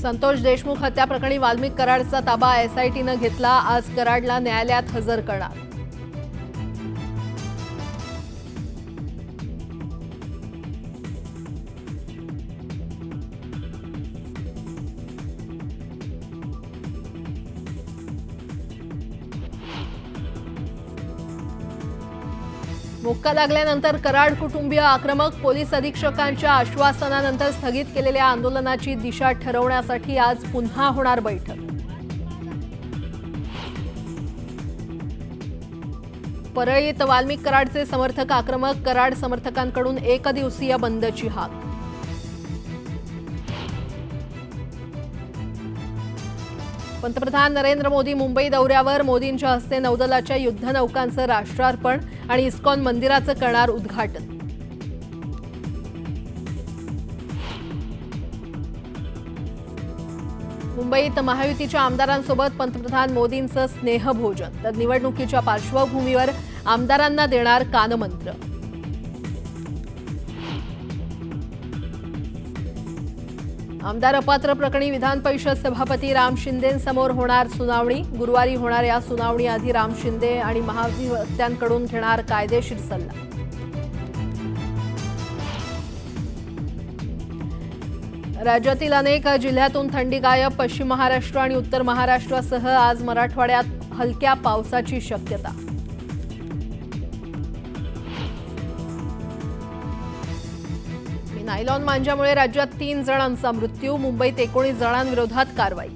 संतोष देशमुख हत्या प्रकरणी वाल्मिक कराडचा ताबा एसआयटीनं घेतला। आज कराडला न्यायालयात हजर करणार। मुक्का लागल्यानंतर कराड कुटुंबीय आक्रमक। पोलीस अधीक्षकांच्या आश्वासनानंतर स्थगित केलेल्या आंदोलनाची दिशा ठरवण्यासाठी आज पुन्हा होणार बैठक। परळीत वाल्मिक कराडचे समर्थक आक्रमक। कराड समर्थकांकडून एकदिवसीय बंदची हाक। पंतप्रधान नरेंद्र मोदी मुंबई दौऱ्यावर। मोदींच्या हस्ते नौदलाच्या युद्धनौकांचं राष्ट्रार्पण आणि इस्कॉन मंदिराचं करणार उद्घाटन। मुंबईत महायुतीच्या आमदारांसोबत पंतप्रधान मोदींचं स्नेहभोजन। तर निवडणुकीच्या पार्श्वभूमीवर आमदारांना देणार कानमंत्र। आमदार अपात्र प्रकरणी विधान परिषद सभापती राम शिंदेंसमोर होणार सुनावणी। गुरुवारी होणाऱ्या सुनावणीआधी राम शिंदे आणि महाधिवक्त्यांकडून घेणार कायदेशीर सल्ला। राज्यातील अनेक जिल्ह्यातून थंडी गायब। पश्चिम महाराष्ट्र आणि उत्तर महाराष्ट्रासह आज मराठवाड्यात हलक्या पावसाची शक्यता। नायलॉन मांजामुळे राज्यात 3 जणांचा मृत्यू। मुंबईत 19 जणांविरोधात कारवाई।